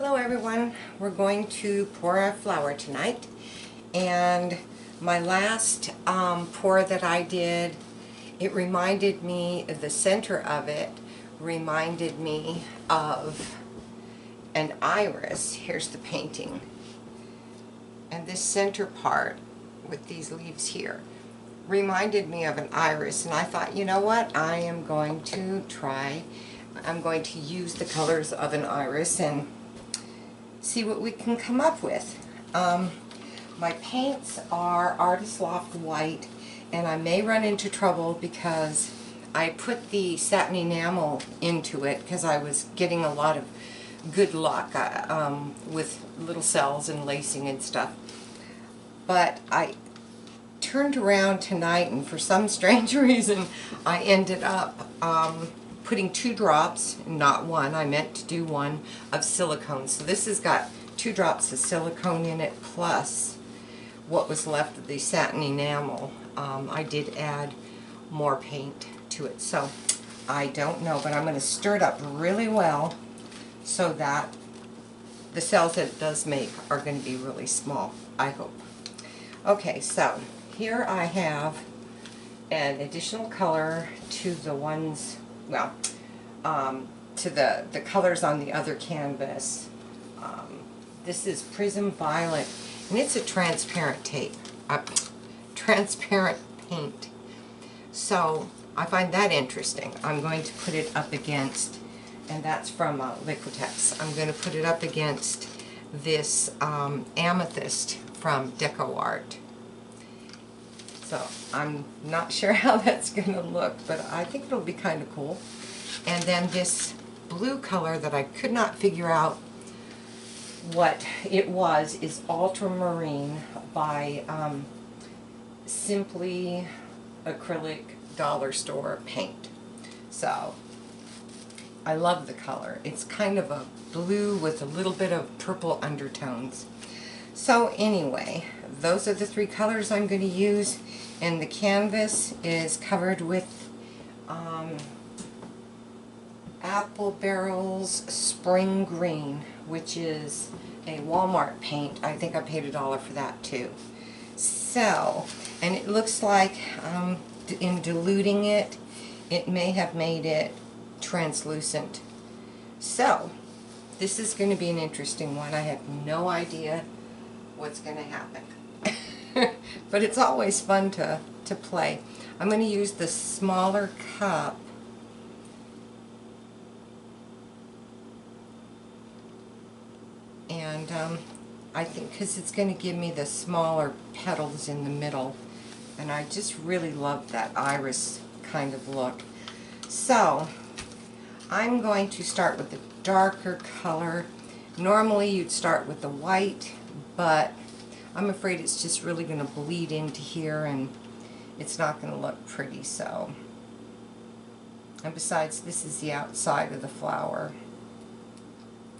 Hello everyone, we're going to pour our flour tonight, and my last pour that I did, it reminded me, the center of it reminded me of an iris. Here's the painting, and this center part with these leaves here reminded me of an iris, and I thought, you know what, I'm going to use the colors of an iris and see what we can come up with. My paints are Artist Loft White, and I may run into trouble because I put the satin enamel into it because I was getting a lot of good luck with little cells and lacing and stuff. But I turned around tonight, and for some strange reason I ended up putting 2 drops, not one, I meant to do one, of silicone. So this has got 2 drops of silicone in it plus what was left of the satin enamel. I did add more paint to it, so I don't know, but I'm going to stir it up really well so that the cells that it does make are going to be really small, I hope. Okay, so here I have an additional color to the ones, well, to the colors on the other canvas. This is Prism Violet, and it's a transparent transparent paint. So I find that interesting. I'm going to put it up against, and that's from Liquitex. I'm going to put it up against this amethyst from Deco Art. So I'm not sure how that's going to look, but I think it'll be kind of cool. And then this blue color that I could not figure out what it was is Ultramarine by Simply Acrylic Dollar Store Paint. So I love the color. It's kind of a blue with a little bit of purple undertones. So anyway, those are the 3 colors I'm going to use, and the canvas is covered with Apple Barrel's Spring Green, which is a Walmart paint. I think I paid $1 for that too. So, and it looks like in diluting it, it may have made it translucent. So, this is going to be an interesting one. I have no idea what's going to happen. But it's always fun to play. I'm going to use the smaller cup. And I think because it's going to give me the smaller petals in the middle. And I just really love that iris kind of look. So I'm going to start with the darker color. Normally you'd start with the white, but I'm afraid it's just really going to bleed into here and it's not going to look pretty. So, and besides, this is the outside of the flower,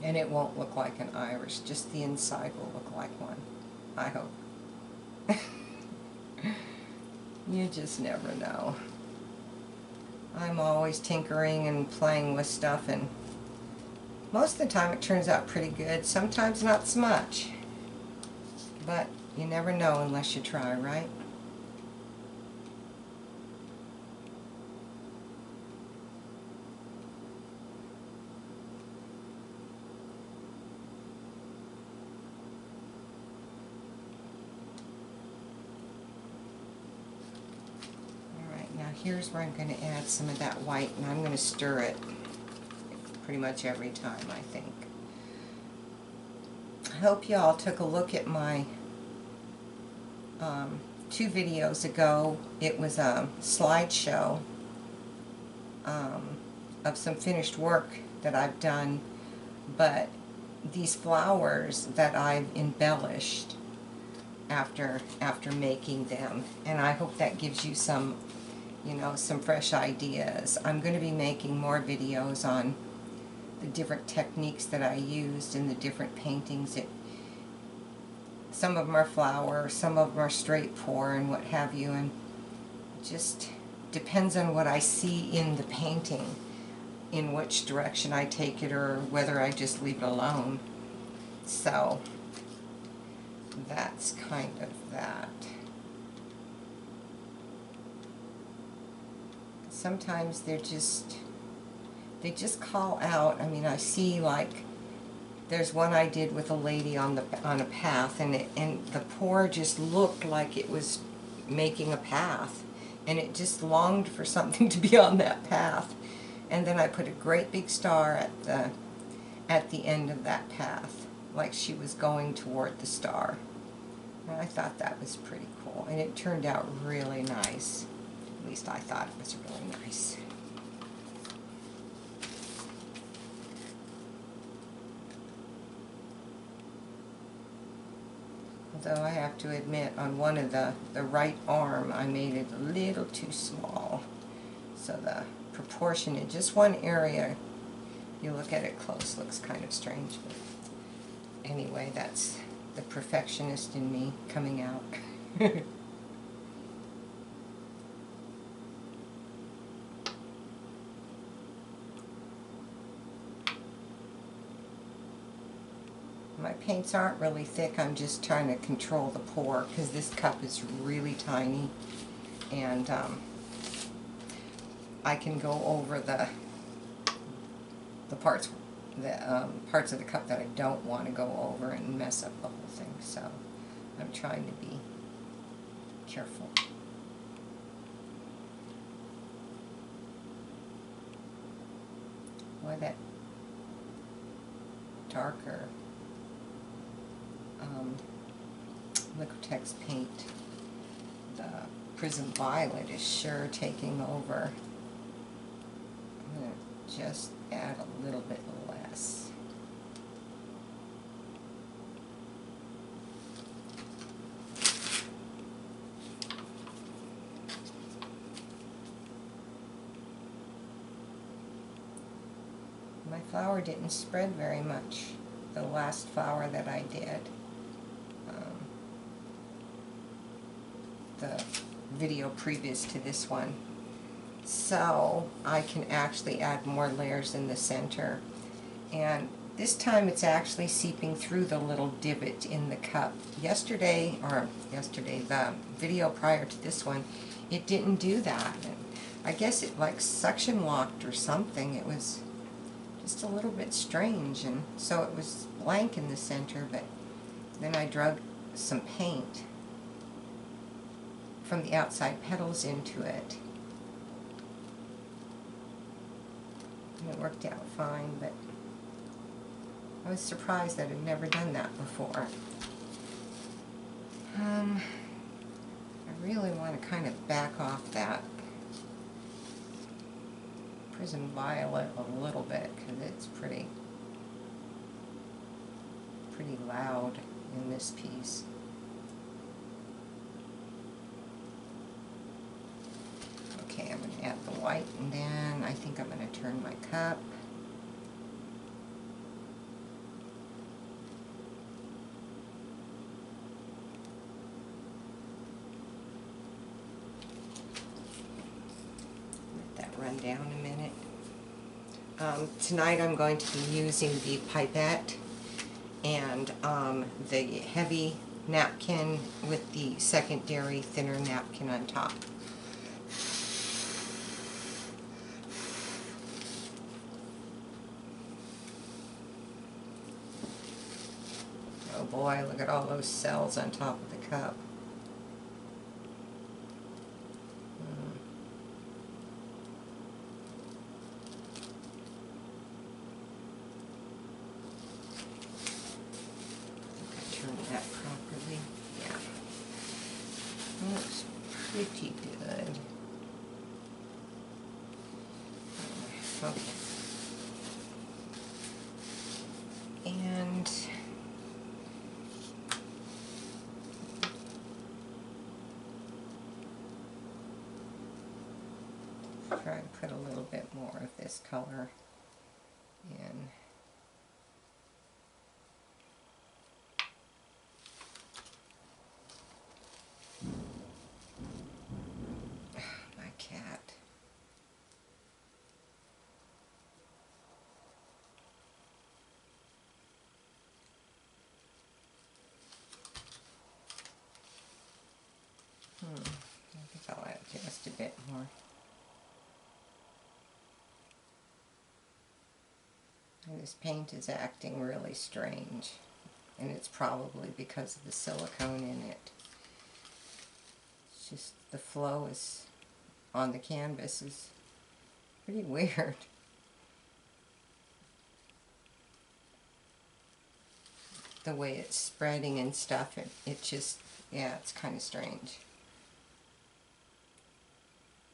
and it won't look like an iris, just the inside will look like one, I hope. You just never know. I'm always tinkering and playing with stuff, and most of the time it turns out pretty good, sometimes not so much. But you never know unless you try, right? Alright, now here's where I'm going to add some of that white, and I'm going to stir it pretty much every time, I think. I hope you all took a look at my 2 videos ago. It was a slideshow of some finished work that I've done, but these flowers that I've embellished after making them, and I hope that gives you some, you know, some fresh ideas. I'm going to be making more videos on the different techniques that I used in the different paintings. Some of them are flower, some of them are straight pour and what have you, and it just depends on what I see in the painting, in which direction I take it or whether I just leave it alone. So that's kind of that. Sometimes they just call out. I mean, I see, like, there's one I did with a lady on a path, and the pour just looked like it was making a path, and it just longed for something to be on that path. And then I put a great big star at the end of that path, like she was going toward the star. And I thought that was pretty cool, and it turned out really nice. At least I thought it was really nice. Although I have to admit, on one of the right arm, I made it a little too small. So the proportion in just one area, you look at it close, looks kind of strange. But anyway, that's the perfectionist in me coming out. My paints aren't really thick. I'm just trying to control the pour because this cup is really tiny, and I can go over the parts of the cup that I don't want to go over and mess up the whole thing. So I'm trying to be careful. Boy, that darker Liquitex paint, the Prism Violet, is sure taking over. I'm going to just add a little bit less. My flower didn't spread very much, the last flower that I did. The video previous to this one. So I can actually add more layers in the center. And this time it's actually seeping through the little divot in the cup. Yesterday, the video prior to this one, it didn't do that. And I guess it like suction locked or something. It was just a little bit strange, and so it was blank in the center, but then I drug some paint from the outside petals into it. And it worked out fine, but I was surprised that I'd never done that before. I really want to kind of back off that Prism Violet a little bit, because it's pretty loud in this piece. Okay, I'm going to add the white, and then I think I'm going to turn my cup. Let that run down a minute. Tonight I'm going to be using the pipette and the heavy napkin with the secondary thinner napkin on top. Oh boy, look at all those cells on top of the cup. Turn that properly. Yeah. Looks pretty good. Okay. And try and put a little bit more of this color in. My cat. This paint is acting really strange, and it's probably because of the silicone in it. It's just the flow is on the canvas is pretty weird. The way it's spreading and stuff, it just, yeah, it's kind of strange.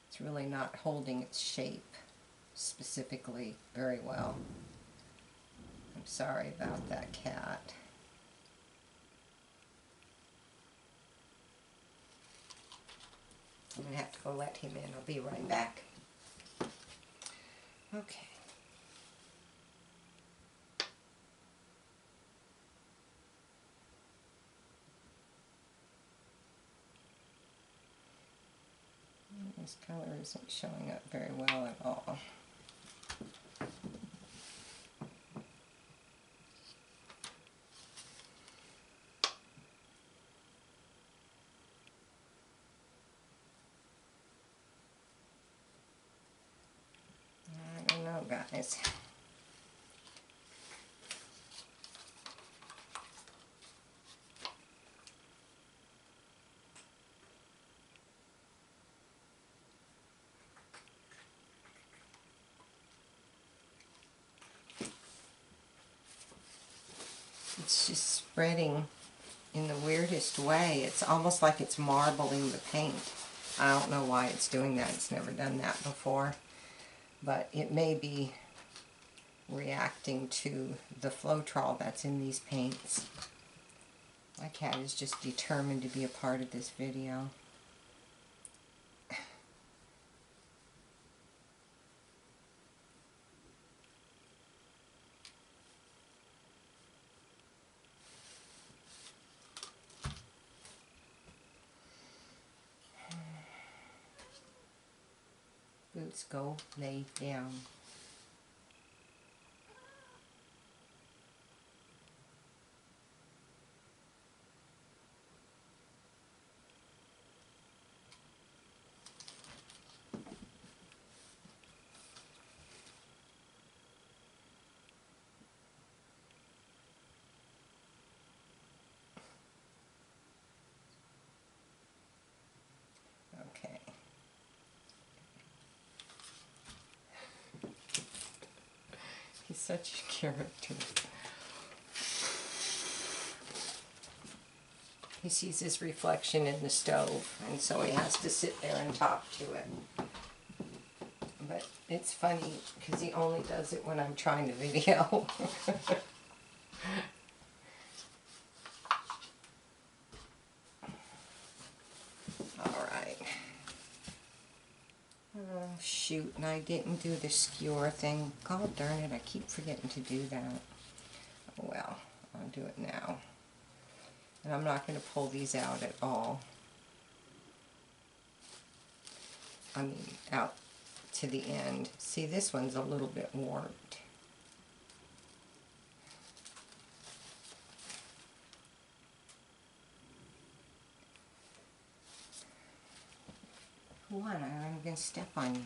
It's really not holding its shape specifically very well. I'm sorry about that cat. I'm going to have to go let him in. I'll be right back. Okay. This color isn't showing up very well at all. I don't know, guys. It's just spreading in the weirdest way. It's almost like it's marbling the paint. I don't know why it's doing that. It's never done that before. But it may be reacting to the Floetrol that's in these paints. My cat is just determined to be a part of this video. Boots, go lay down. Okay. He's such a character. He sees his reflection in the stove, and so he has to sit there and talk to it. But it's funny, because he only does it when I'm trying to video. Alright. Oh, shoot, and I didn't do the skewer thing. God darn it, I keep forgetting to do that. Oh well, I'll do it now. And I'm not going to pull these out at all. I mean, out to the end. See, this one's a little bit warped. One, I'm going to step on you.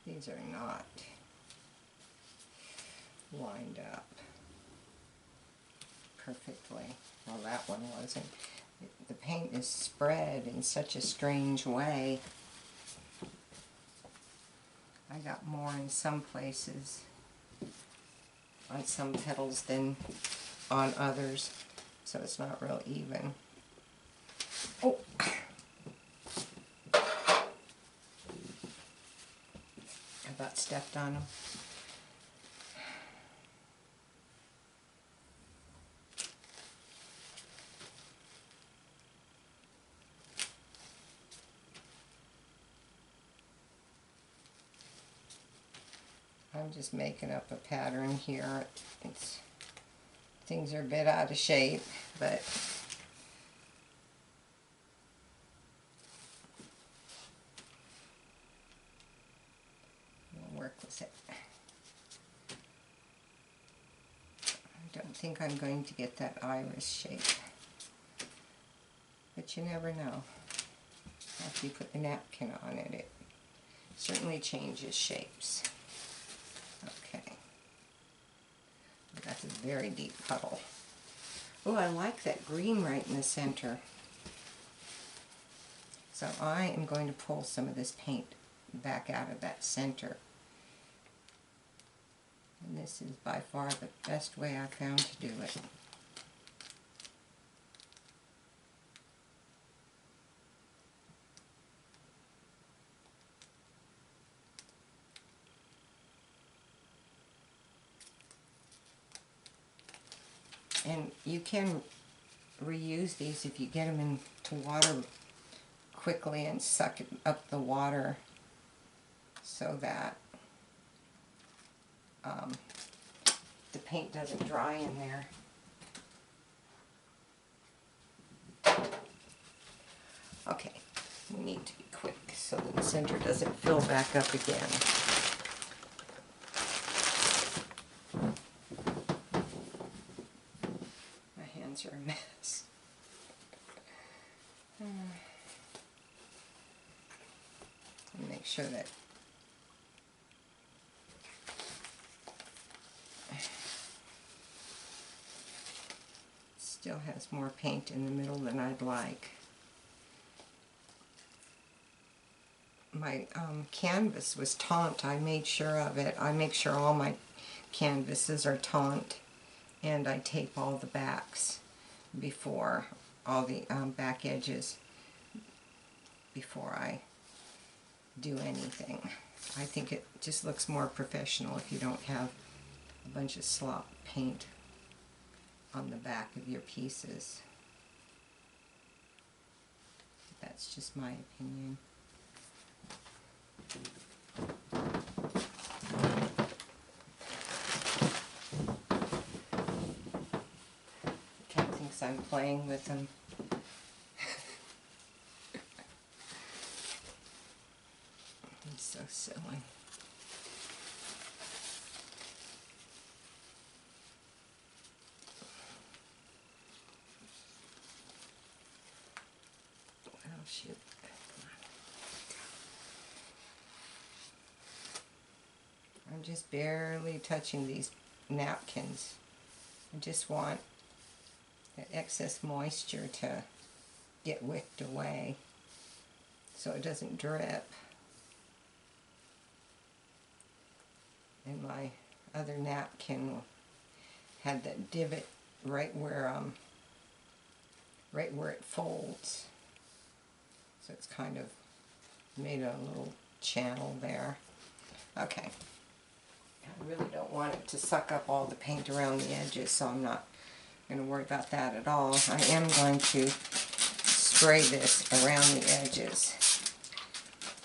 These are not lined up perfectly. Well, that one wasn't. The paint is spread in such a strange way. I got more in some places on some petals than on others, so it's not real even. Oh! I about stepped on them. I'm just making up a pattern here. It's Things are a bit out of shape, but we'll work with it. I don't think I'm going to get that iris shape, but you never know. After you put the napkin on it, it certainly changes shapes. Okay. That's a very deep puddle. Oh, I like that green right in the center. So I am going to pull some of this paint back out of that center. And this is by far the best way I found to do it. And you can reuse these if you get them into water quickly and suck up the water so that the paint doesn't dry in there. Okay, we need to be quick so that the center doesn't fill back up again. My hands are a mess. Make sure that still has more paint in the middle than I'd like. My canvas was taunt. I made sure of it. I make sure all my canvases are taunt, and I tape all the backs before, all the back edges before I do anything. I think it just looks more professional if you don't have a bunch of slop paint on the back of your pieces. That's just my opinion. Cat thinks I'm playing with him. He's so silly. Oh shoot. I'm just barely touching these napkins. I just want the excess moisture to get wicked away so it doesn't drip. And my other napkin had that divot right where it folds. So it's kind of made a little channel there. Okay. I really don't want it to suck up all the paint around the edges, so I'm not going to worry about that at all. I am going to spray this around the edges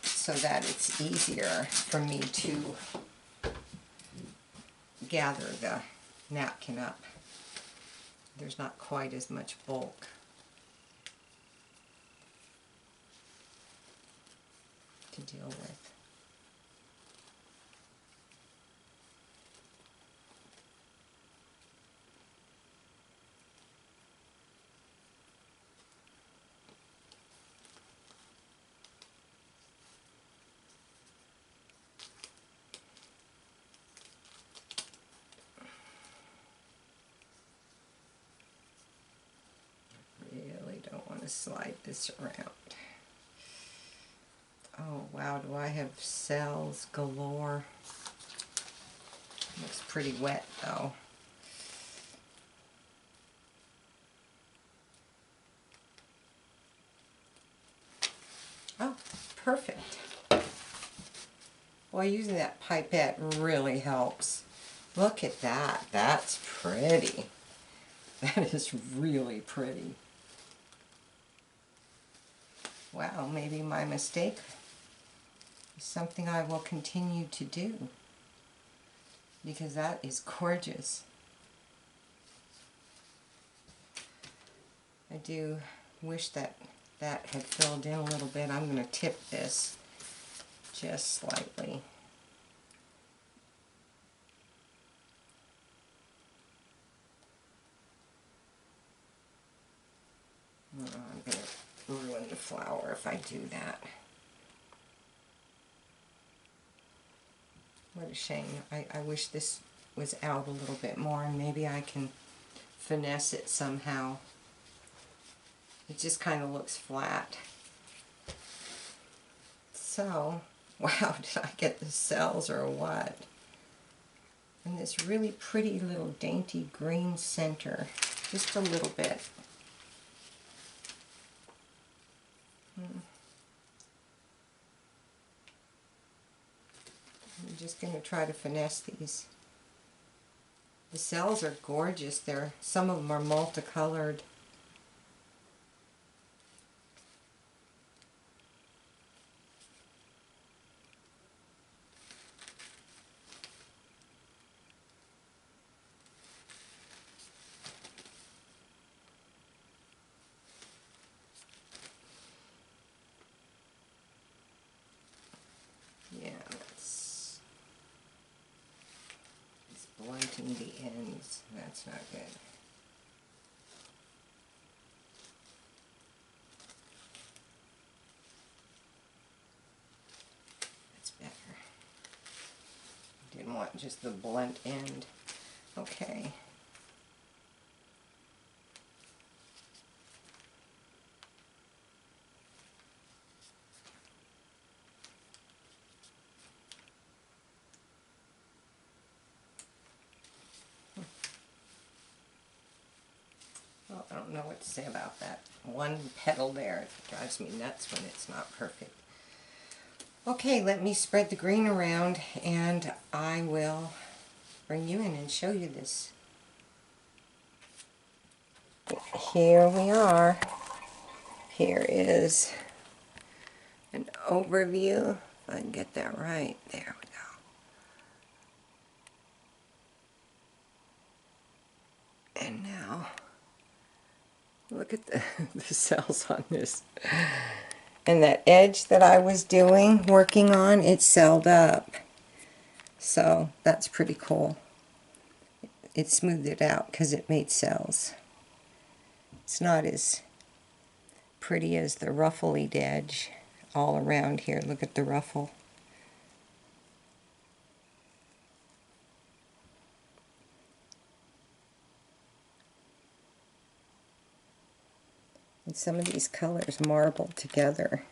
so that it's easier for me to gather the napkin up. There's not quite as much bulk. To deal with. Really don't want to slide this around. Oh wow, do I have cells galore? Looks pretty wet though. Oh, perfect. Boy, using that pipette really helps. Look at that. That's pretty. That is really pretty. Wow, maybe my mistake is something I will continue to do, because that is gorgeous. do wish that that had filled in a little bit. I'm going to tip this just slightly. Oh, I'm going to ruin the flower if I do that. What a shame. I wish this was out a little bit more, and maybe I can finesse it somehow. It just kind of looks flat. So, wow, did I get the cells or what? And this really pretty little dainty green center. Just a little bit. I'm just going to try to finesse these. The cells are gorgeous. Some of them are multicolored. Yeah, it's blunting the ends. That's not good. That's better. Didn't want just the blunt end. Okay. Well, I don't know what to say about that. One petal there. It drives me nuts when it's not perfect. Okay, let me spread the green around and I will bring you in and show you this. Here we are. Here is an overview. If I can get that right. There we go. And now, look at the cells on this. And that edge that I was working on, it's celled up. So that's pretty cool. It smoothed it out because it made cells. It's not as pretty as the ruffled edge all around here. Look at the ruffle. And some of these colors marbled together.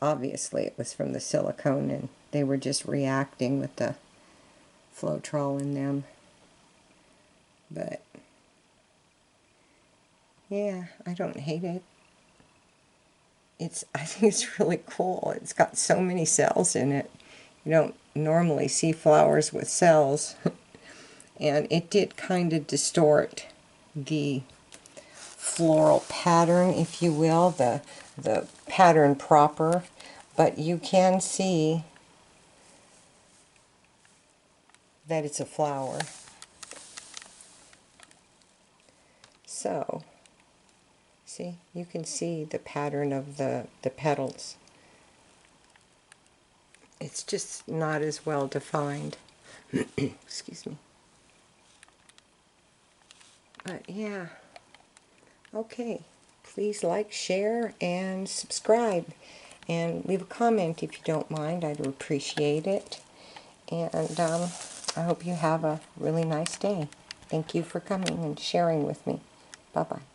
Obviously it was from the silicone and they were just reacting with the Floetrol in them. But yeah, I don't hate it. I think it's really cool. It's got so many cells in it. You don't normally see flowers with cells. And it did kind of distort the floral pattern, if you will, the pattern proper, but you can see that it's a flower. So, see, you can see the pattern of the petals. It's just not as well defined. Excuse me. But yeah, okay. Please like, share, and subscribe. And leave a comment if you don't mind. I'd appreciate it. And I hope you have a really nice day. Thank you for coming and sharing with me. Bye-bye.